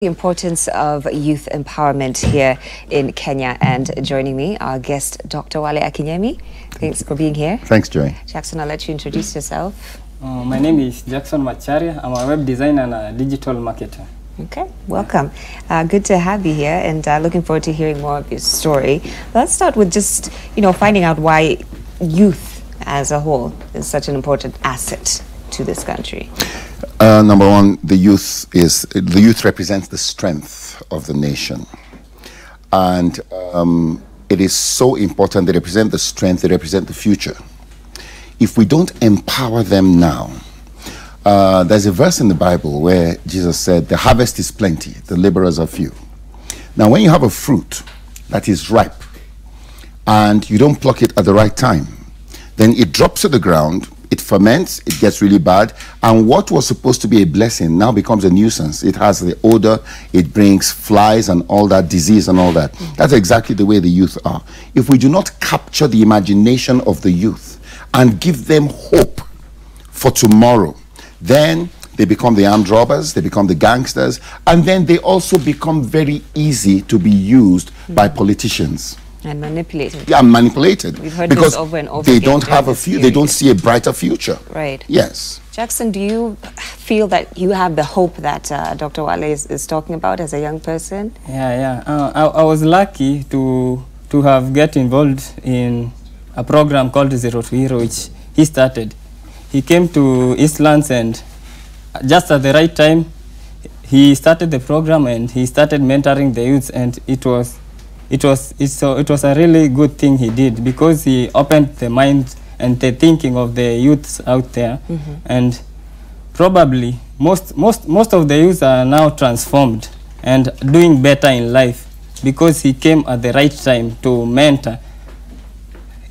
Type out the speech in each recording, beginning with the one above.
The importance of youth empowerment here in Kenya, and joining me, our guest, Dr. Wale Akinyemi. Thanks for being here. Thanks, Joy. Jackson, I'll let you introduce yourself. My name is Jackson Macharia. I'm a web designer and a digital marketer. Okay, welcome. Good to have you here, and looking forward to hearing more of your story. Let's start with just, finding out why youth as a whole is such an important asset to this country. Number one, the youth represents the strength of the nation, and it is so important. They represent the strength. They represent the future. If we don't empower them now, there's a verse in the Bible where Jesus said, "The harvest is plenty, the laborers are few." Now, when you have a fruit that is ripe and you don't pluck it at the right time, then it drops to the ground. It ferments, it gets really bad, and what was supposed to be a blessing now becomes a nuisance. It has the odor, it brings flies and all that, disease and all that. That's exactly the way the youth are. If we do not capture the imagination of the youth and give them hope for tomorrow, then they become the armed robbers, they become the gangsters, and then they also become very easy to be used by politicians. And manipulated. Yeah, manipulated. We've heard because this over and over they again don't have a few. They don't see a brighter future. Right. Yes. Jackson, do you feel that you have the hope that Dr. Wale is talking about as a young person? Yeah. I was lucky to have get involved in a program called Zero to Hero, which he started. He came to Eastlands, and just at the right time, he started the program and he started mentoring the youths, and it was a really good thing he did, because he opened the mind and the thinking of the youths out there. And probably most of the youths are now transformed and doing better in life, because he came at the right time to mentor.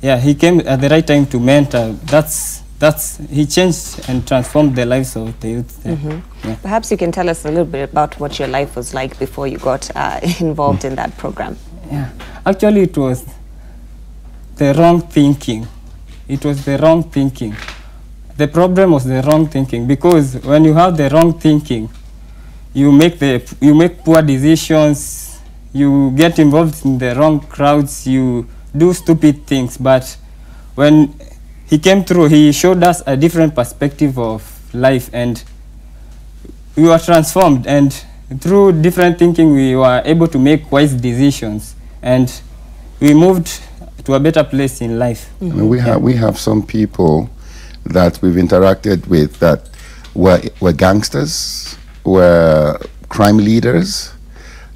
Yeah, he came at the right time to mentor. He changed and transformed the lives of the youth. Yeah. Perhaps you can tell us a little bit about what your life was like before you got involved in that program. Yeah, actually it was the wrong thinking. It was the wrong thinking. The problem was the wrong thinking, because when you have the wrong thinking, you make poor decisions, you get involved in the wrong crowds, you do stupid things. But when he came through, he showed us a different perspective of life, and we were transformed, and through different thinking we were able to make wise decisions, and we moved to a better place in life. I mean, we have some people that we've interacted with that were gangsters, were crime leaders,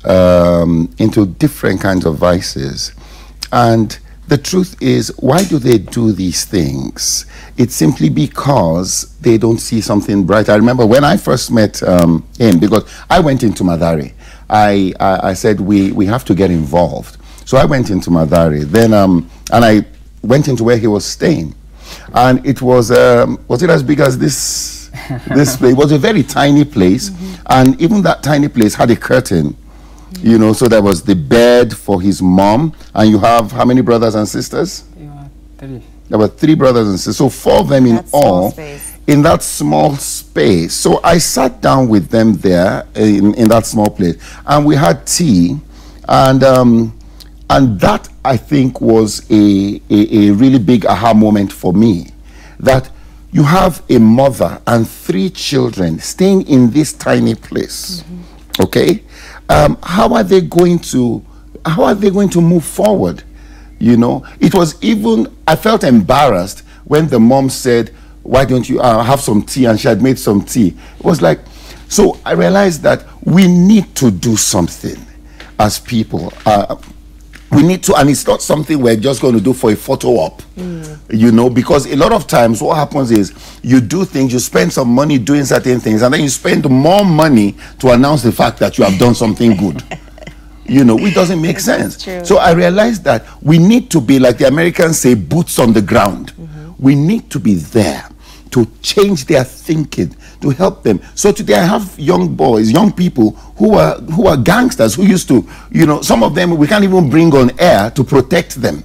into different kinds of vices. And the truth is, why do they do these things? It's simply because they don't see something bright. I remember when I first met him, because I went into Mathare. I said, we have to get involved. So I went into Mathare. Then, and I went into where he was staying. And it was it as big as this place? It was a very tiny place. And even that tiny place had a curtain. So there was the bed for his mom, and you have how many brothers and sisters? Three. There were 3 brothers and sisters, so 4 of them in all, in that small space. So I sat down with them there in that small place, and we had tea, and that, I think, was a really big aha moment for me, that you have a mother and 3 children staying in this tiny place. Okay. How are they going to move forward? It was even, I felt embarrassed when the mom said, "Why don't you have some tea?" And she had made some tea. It was like, so I realized that we need to do something as people. We need to, and it's not something we're just going to do for a photo op, because a lot of times what happens is you do things, you spend some money doing certain things, and then you spend more money to announce the fact that you have done something good. It doesn't make sense. So I realized that we need to be, like the Americans say, boots on the ground. We need to be there to change their thinking, to help them. So today I have young boys, young people who are gangsters, who used to, some of them we can't even bring on air to protect them.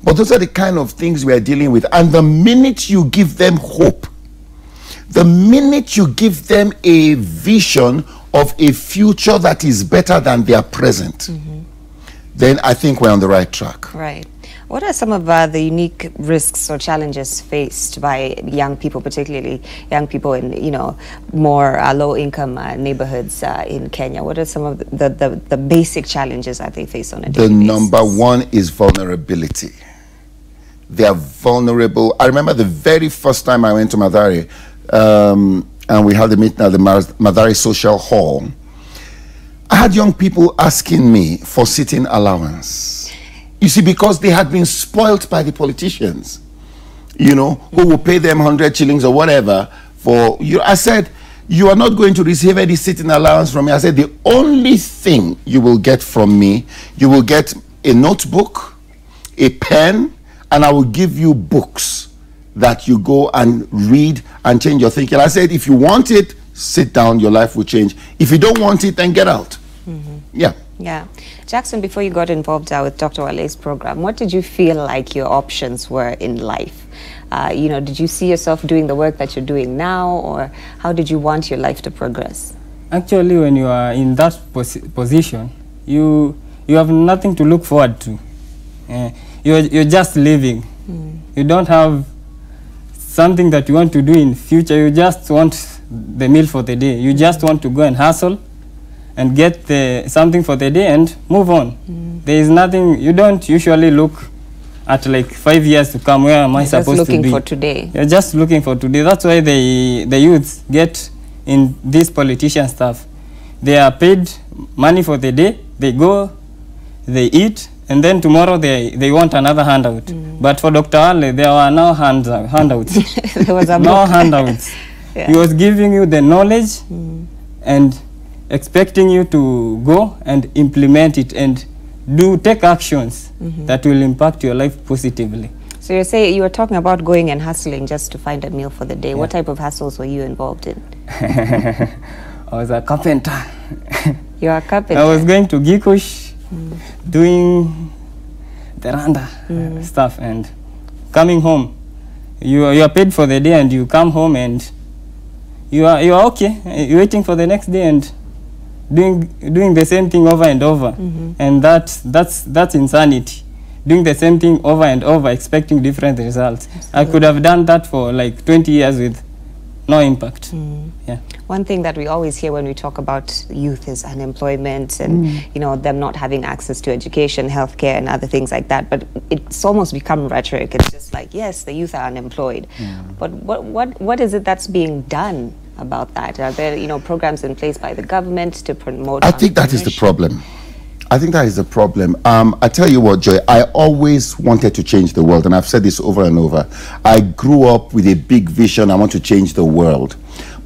But those are the kind of things we are dealing with. And the minute you give them hope, the minute you give them a vision of a future that is better than their present, then I think we're on the right track. Right. What are some of the unique risks or challenges faced by young people, particularly young people in, you know, more low-income neighborhoods in Kenya? What are some of the basic challenges that they face on a daily basis? The number one is vulnerability. They are vulnerable. I remember the very first time I went to Mathare, and we had a meeting at the Mathare Social Hall. I had young people asking me for sitting allowance. You see, because they had been spoilt by the politicians, you know, who will pay them 100 shillings or whatever for you. I said, you are not going to receive any sitting allowance from me. I said, the only thing you will get from me, you will get a notebook, a pen, and I will give you books that you go and read and change your thinking. I said, if you want it, sit down, your life will change. If you don't want it, then get out. Yeah. Yeah. Jackson, before you got involved with Dr. Wale's program, what did you feel like your options were in life? You know, did you see yourself doing the work that you're doing now, or how did you want your life to progress? Actually, when you are in that position, you have nothing to look forward to. You're just living. You don't have something that you want to do in future. You just want the meal for the day. You just want to go and hustle and get something for the day and move on. There is nothing, you don't usually look at like 5 years to come, where am I supposed to be? Just looking for today. You're just looking for today. That's why the youths get in this politician stuff. They are paid money for the day, they go, they eat, and then tomorrow they want another handout. But for Dr. Wale, there were no handouts. There was no handouts. Yeah. He was giving you the knowledge and expecting you to go and implement it and take actions that will impact your life positively. So you were talking about going and hustling just to find a meal for the day. Yeah. What type of hustles were you involved in? I was a carpenter. You're a carpenter? I was going to Gikush, doing the randa stuff, and coming home. You are paid for the day, and you come home and you are okay. You're waiting for the next day and doing the same thing over and over, and that's insanity. Doing the same thing over and over, expecting different results. Absolutely. I could have done that for like 20 years with no impact. Yeah. One thing that we always hear when we talk about youth is unemployment and you know, them not having access to education, healthcare, and other things like that. But it's almost become rhetoric. It's just like, yes, the youth are unemployed, but what is it that's being done about that? Are there, you know, programs in place by the government to promote? I think that is the problem. I think that is the problem. I tell you what, Joy, I always wanted to change the world, and I've said this over and over. I grew up with a big vision. I want to change the world.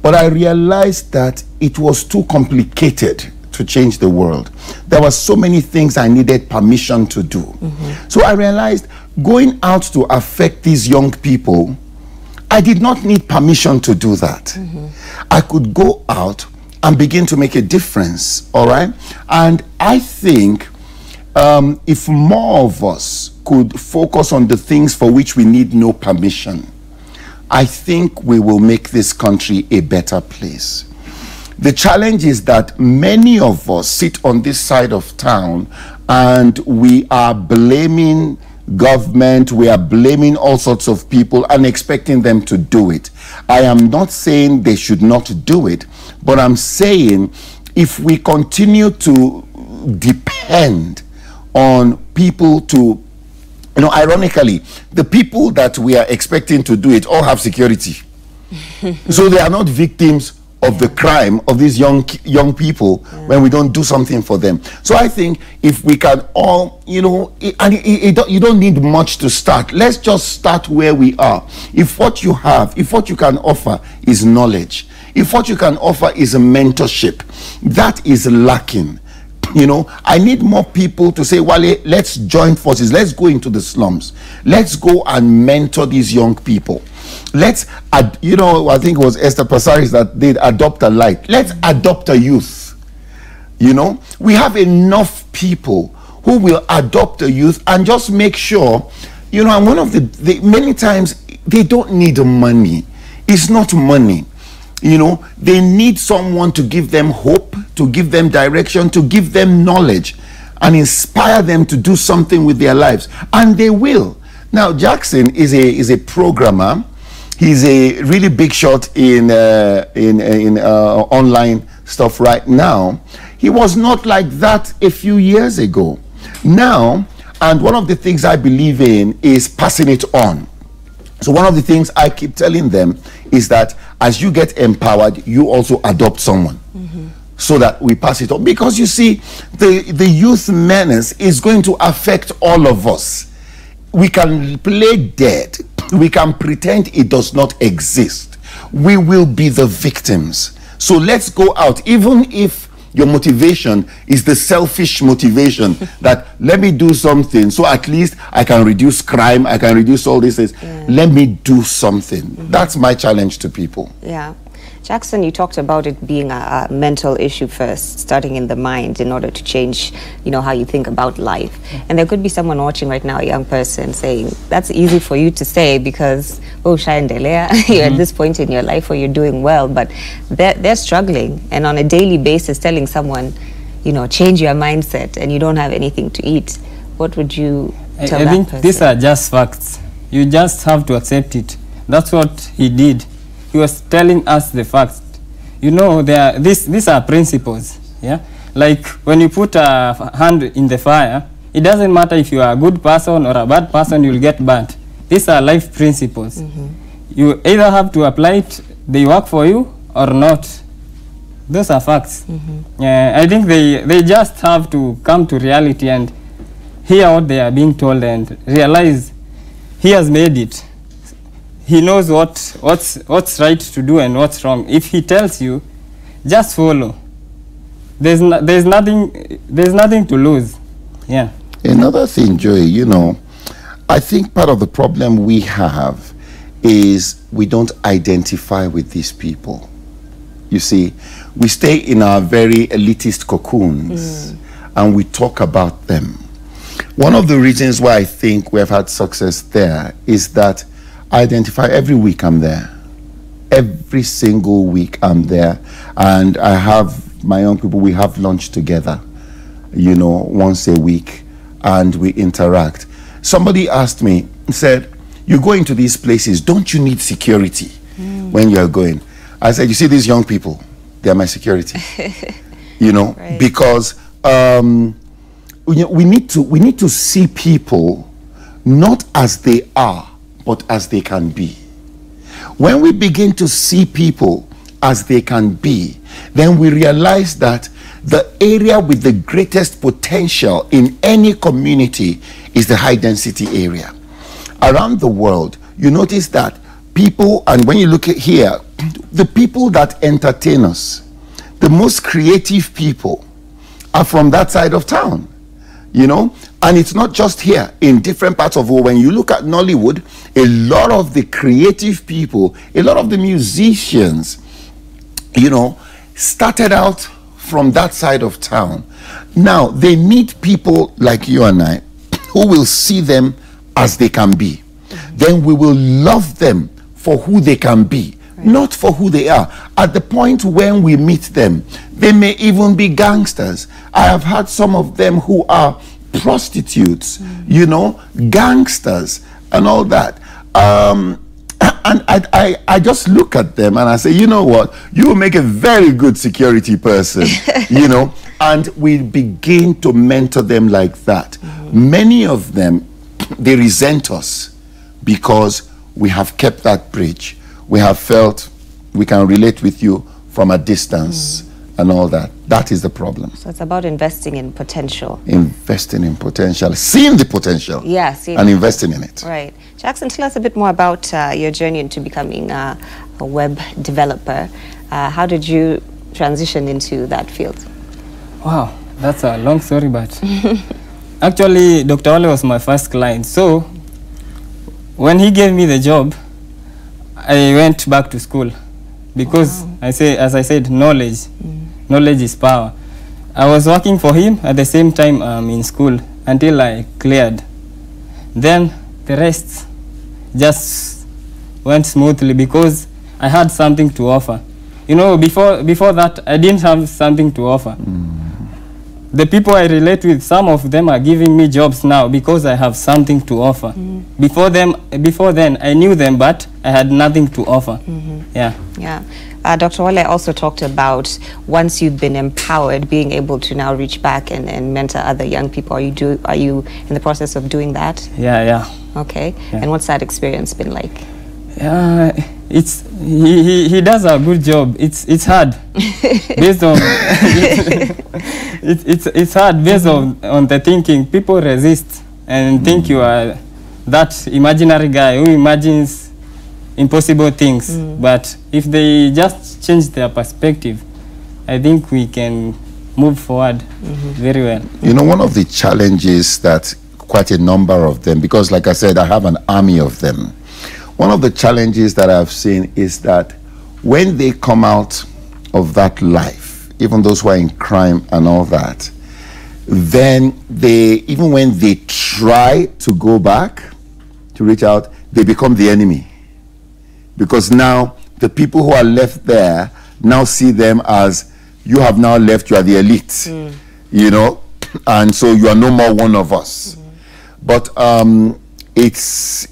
But I realized that it was too complicated to change the world. There were so many things I needed permission to do. So I realized going out to affect these young people, I did not need permission to do that. I could go out and begin to make a difference, all right? And I think if more of us could focus on the things for which we need no permission, I think we will make this country a better place. The challenge is that many of us sit on this side of town and we are blaming government, we are blaming all sorts of people and expecting them to do it. I am not saying they should not do it, but I'm saying if we continue to depend on people to, you know, ironically, the people that we are expecting to do it all have security. So they are not victims of the crime of these young people when we don't do something for them. So I think if we can all, you know, you don't need much to start. Let's just start where we are. If what you have, if what you can offer is knowledge, if what you can offer is a mentorship, that is lacking. You know, I need more people to say, Wale, let's join forces. Let's go into the slums. Let's go and mentor these young people. Let's, you know, I think it was Esther Passaris that did Adopt a Light. Let's adopt a youth. You know, we have enough people who will adopt a youth and just make sure, you know, and one of the many times they don't need money. It's not money. You know, they need someone to give them hope. to give them direction, to give them knowledge, and inspire them to do something with their lives. And they will. Now, Jackson is a programmer. He's a really big shot in online stuff right now. He was not like that a few years ago. Now, and one of the things I believe in is passing it on. So one of the things I keep telling them is that as you get empowered, you also adopt someone. So that we pass it on. Because you see, the youth menace is going to affect all of us. We can play dead. We can pretend it does not exist. We will be the victims. So let's go out, even if your motivation is the selfish motivation that let me do something so at least I can reduce crime, I can reduce all these things. Yeah. Let me do something. That's my challenge to people. Yeah. Jackson, you talked about it being a mental issue first, starting in the mind in order to change, you know, how you think about life. And there could be someone watching right now, a young person, saying, that's easy for you to say because, oh, Shaendelea, you're at this point in your life where you're doing well, but they're struggling. And on a daily basis, telling someone, you know, change your mindset and you don't have anything to eat, what would you tell that person? I think these are just facts. You just have to accept it. That's what he did. He was telling us the facts. You know, these are principles. Yeah, like when you put a hand in the fire, it doesn't matter if you are a good person or a bad person, you'll get burnt. These are life principles. You either have to apply it, they work for you, or not. Those are facts. I think they just have to come to reality and hear what they are being told and realize he has made it. He knows what's right to do and what's wrong. If he tells you, just follow. There's nothing to lose. Yeah. Another thing, Joey, you know, I think part of the problem we have is we don't identify with these people. You see, we stay in our very elitist cocoons and we talk about them. One of the reasons why I think we have had success there is that I identify every week I'm there. Every single week I'm there. And I have my young people, we have lunch together, you know, once a week, and we interact. Somebody asked me, said, you go into these places, don't you need security when you're going? I said, you see these young people, they're my security. You know, right. Because we need to see people not as they are, but as they can be. When we begin to see people as they can be, then we realize that the area with the greatest potential in any community is the high density area. Around the world, you notice that people, and when you look at here, the people that entertain us, the most creative people are from that side of town. You know, and it's not just here, in different parts of the world. When you look at Nollywood, a lot of the creative people, a lot of the musicians, you know, started out from that side of town. Now, they need people like you and I who will see them as they can be. Then we will love them for who they can be, not for who they are. At the point when we meet them, they may even be gangsters. I have had some of them who are prostitutes, you know, gangsters and all that. And I just look at them and I say, you know what, you will make a very good security person, you know, and we begin to mentor them like that. Many of them, they resent us because we have kept that bridge. We have felt we can relate with you from a distance and all that. That is the problem. So it's about investing in potential. Investing in potential, seeing the potential, and investing in it. Right. Jackson, tell us a bit more about your journey into becoming a web developer. How did you transition into that field? Wow, that's a long story, but actually, Dr. Ole was my first client. So when he gave me the job, I went back to school because as I said, knowledge is power. I was working for him at the same time in school until I cleared. Then the rest just went smoothly because I had something to offer. You know, before that, I didn't have something to offer. The people I relate with, some of them are giving me jobs now because I have something to offer. Before then, I knew them, but I had nothing to offer. Yeah. Yeah. Dr. Wale also talked about once you've been empowered, being able to now reach back and mentor other young people. Are you in the process of doing that? Yeah. Okay. Yeah. And what's that experience been like? He does a good job. It's hard based on it's hard based on the thinking. People resist and think you are that imaginary guy who imagines impossible things. But if they just change their perspective, I think we can move forward very well. You know, one of the challenges that quite a number of them, because like I said, I have an army of them. One of the challenges that I've seen is that when they come out of that life, even those who are in crime and all that, then even when they try to go back to reach out, they become the enemy. Because now the people who are left there now see them as, you have now left, you are the elite, you know, and so you are no more one of us. But it's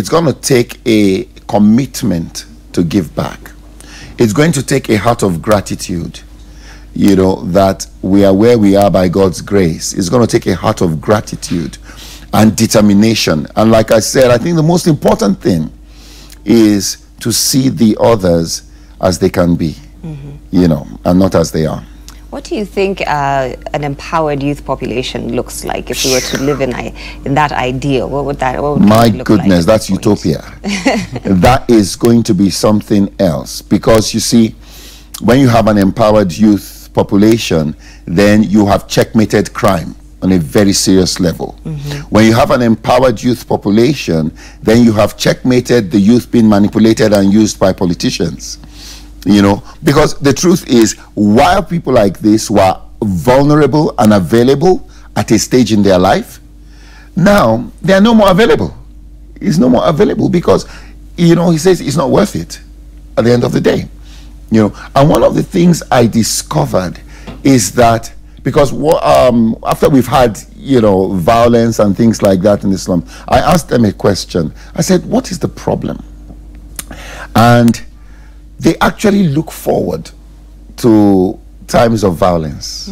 going to take a commitment to give back. It's going to take a heart of gratitude, you know, that we are where we are by God's grace. It's going to take a heart of gratitude and determination. And like I said, I think the most important thing is to see the others as they can be, you know, and not as they are. What do you think an empowered youth population looks like if we were to live in that ideal? What would My look goodness, like that's utopia. That is going to be something else, because you see, when you have an empowered youth population, then you have checkmated crime on a very serious level. When you have an empowered youth population, then you have checkmated the youth being manipulated and used by politicians. You know, because the truth is, while people like this were vulnerable and available at a stage in their life, now they are no more available. It's no more available because, you know, he says it's not worth it at the end of the day. You know, and one of the things I discovered is that, because after we've had, you know, violence and things like that in Islam, I asked them a question. I said, what is the problem? And they actually look forward to times of violence.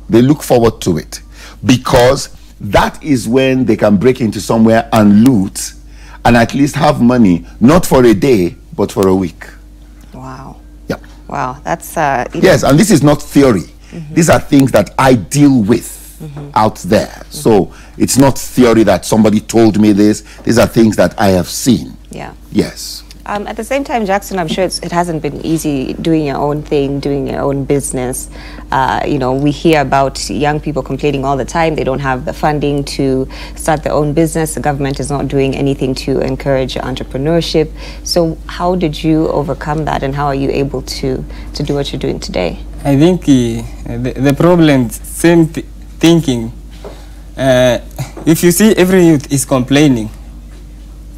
They look forward to it because that is when they can break into somewhere and loot and at least have money, not for a day, but for a week. Wow. Yeah. Wow, that's... yes, and this is not theory. These are things that I deal with out there. So it's not theory that somebody told me this. These are things that I have seen. Yeah. Yes. At the same time, Jackson, I'm sure it hasn't been easy doing your own thing, doing your own business. You know, we hear about young people complaining all the time. They don't have the funding to start their own business. The government is not doing anything to encourage entrepreneurship. So how did you overcome that, and how are you able to do what you're doing today? I think the problem, same thinking. If you see every youth is complaining,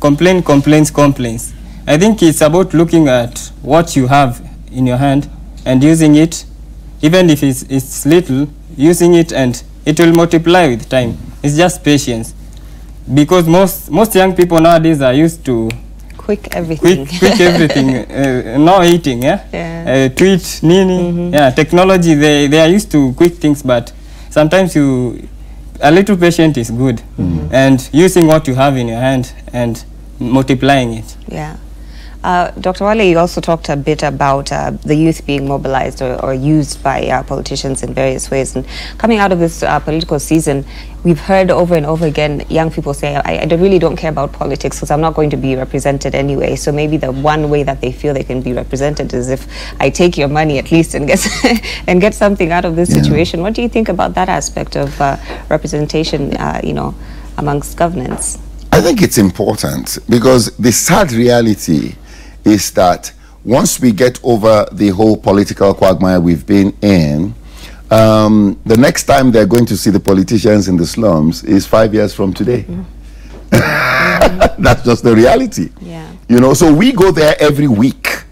complains. I think it's about looking at what you have in your hand and using it, even if it's little, using it, and it will multiply with time. It's just patience. Because most young people nowadays are used to quick everything. Quick everything, no eating, tweet, nini, technology, they are used to quick things, but sometimes a little patience is good, and using what you have in your hand and multiplying it. Yeah. Dr. Wale, you also talked a bit about the youth being mobilized or used by politicians in various ways. And coming out of this political season, we've heard over and over again young people say, I really don't care about politics because I'm not going to be represented anyway. So maybe the one way that they feel they can be represented is if I take your money at least and get something out of this situation. What do you think about that aspect of representation, you know, amongst governance? I think it's important because the sad reality is that once we get over the whole political quagmire we've been in, the next time they're going to see the politicians in the slums is 5 years from today. That's just the reality. Yeah. You know, so we go there every week,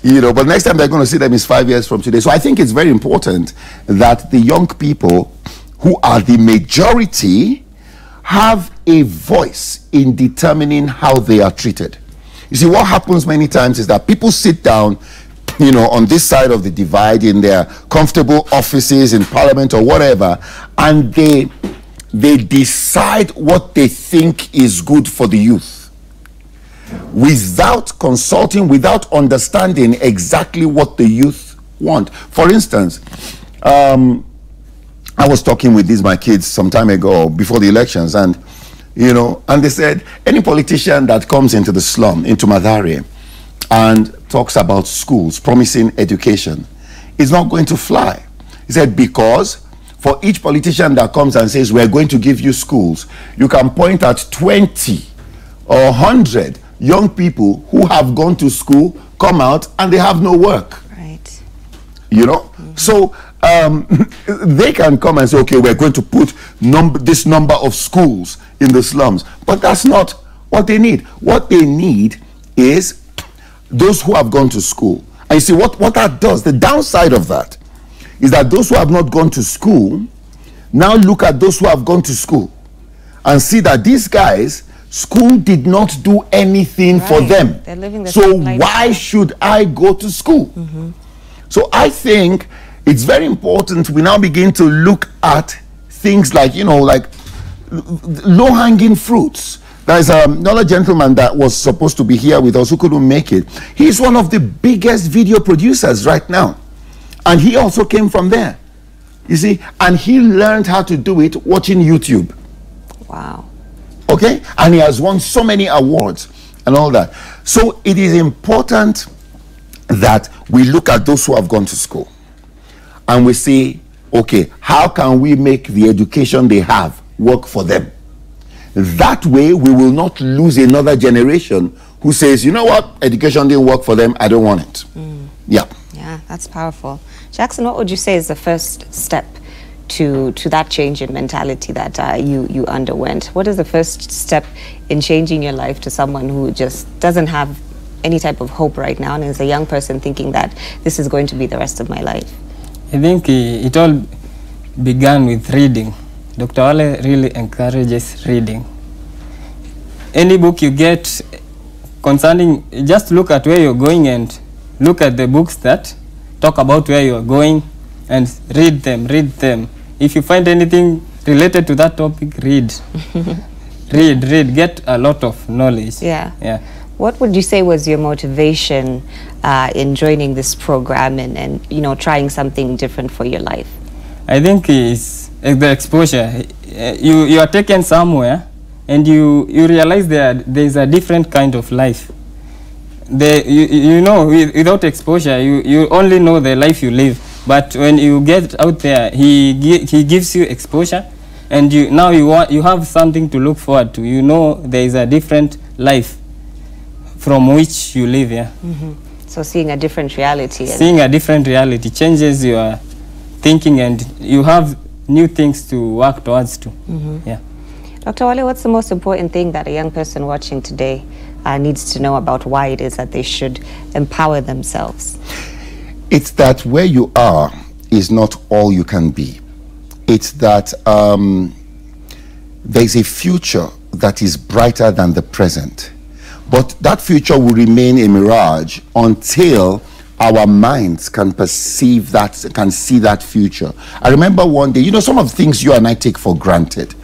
You know, but next time they're going to see them is 5 years from today. So I think it's very important that the young people who are the majority have a voice in determining how they are treated. You see, what happens many times is that people sit down, you know, on this side of the divide in their comfortable offices in parliament or whatever, and they decide what they think is good for the youth without consulting, without understanding exactly what the youth want. For instance, I was talking with my kids some time ago before the elections, and you know, and they said any politician that comes into the slum, into Mathare, and talks about schools, promising education, is not going to fly. He said, because for each politician that comes and says we're going to give you schools, you can point at 20 or 100 young people who have gone to school, come out, and they have no work. Right. You know? So they can come and say, okay, we're going to put this number of schools in the slums. But that's not what they need. What they need is those who have gone to school. And you see, what that does, the downside of that, is that those who have not gone to school now look at those who have gone to school and see that these guys, school did not do anything for them. They're living the so same life. Why should I go to school? So I think it's very important we now begin to look at things like, you know, like low-hanging fruits. There's another gentleman that was supposed to be here with us who couldn't make it. He's one of the biggest video producers right now. And he also came from there. You see, and he learned how to do it watching YouTube. Wow. Okay? And he has won so many awards and all that. So it is important that we look at those who have gone to school and we say, okay, how can we make the education they have work for them? That way we will not lose another generation who says, you know what, education didn't work for them, I don't want it. Yeah. Yeah, that's powerful. Jackson, what would you say is the first step to that change in mentality that you underwent? What is the first step in changing your life to someone who just doesn't have any type of hope right now and is a young person thinking that this is going to be the rest of my life? I think it all began with reading. Dr. Wale really encourages reading. Any book you get concerning, just look at where you're going and look at the books that talk about where you're going and read them. If you find anything related to that topic, read. read, get a lot of knowledge. Yeah. What would you say was your motivation in joining this program and you know, trying something different for your life? I think it's the exposure. You are taken somewhere and you realize there's a different kind of life. You know, without exposure, you only know the life you live. But when you get out there, he gives you exposure, and you have something to look forward to. You know there is a different life from which you live here. So seeing a different reality. Seeing a different reality changes your thinking, and you have new things to work towards to. Yeah. Dr. Wale, what's the most important thing that a young person watching today needs to know about why it is that they should empower themselves? It's that where you are is not all you can be. It's that there's a future that is brighter than the present. But that future will remain a mirage until our minds can perceive that, can see that future. I remember one day, you know, some of the things you and I take for granted.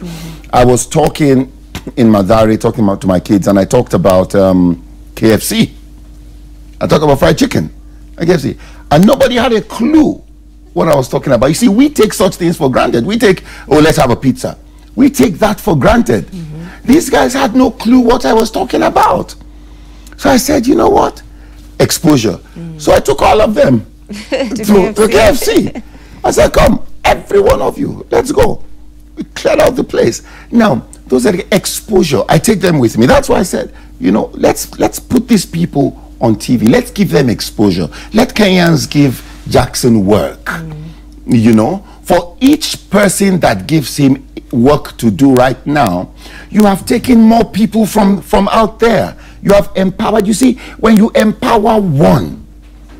I was talking in Mathare, talking to my kids, and I talked about KFC. I talked about fried chicken at KFC. And nobody had a clue what I was talking about. You see, we take such things for granted. We take, oh, let's have a pizza. We take that for granted. These guys had no clue what I was talking about. So I said, you know what? Exposure. So I took all of them to KFC. I said, come, every one of you, let's go. We cleared out the place. Now, those are the exposure. I take them with me. That's why I said, you know, let's put these people on TV. Let's give them exposure. Let Kenyans give Jackson work. You know, for each person that gives him work to do right now, you have taken more people from out there. You have empowered. You see, when you empower one,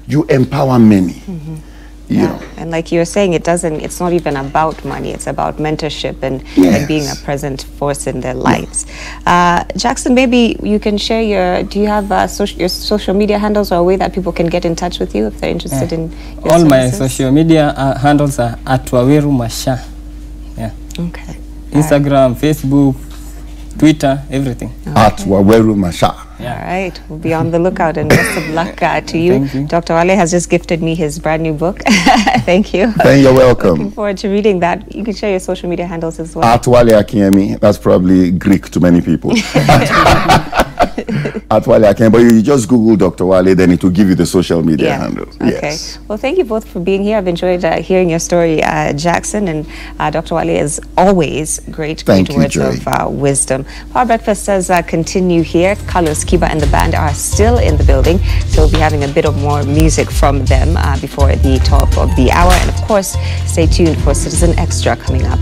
you empower many. You know. And like you were saying, it's not even about money, it's about mentorship and being a present force in their lives. Jackson, maybe you can share do you have your social media handles or a way that people can get in touch with you if they're interested in your all services? my social media handles are at Waweru Masha. Okay. Instagram, Facebook, Twitter, everything. At Waweru Masha. All right, we'll be on the lookout, and best of luck to you. Thank you. Dr. Wale has just gifted me his brand new book. Thank you. You're welcome. Looking forward to reading that. You can share your social media handles as well. At Wale Akinyemi, that's probably Greek to many people. At Wale Akinyemi, but you just Google Dr. Wale, then it will give you the social media handles. Okay. Yes. Well, thank you both for being here. I've enjoyed hearing your story, Jackson, and Dr. Wale, is always great words of wisdom. Power Breakfast does continue here. Carlos Kiba and the band are still in the building, so we'll be having a bit of more music from them before the top of the hour. And of course, stay tuned for Citizen Extra coming up.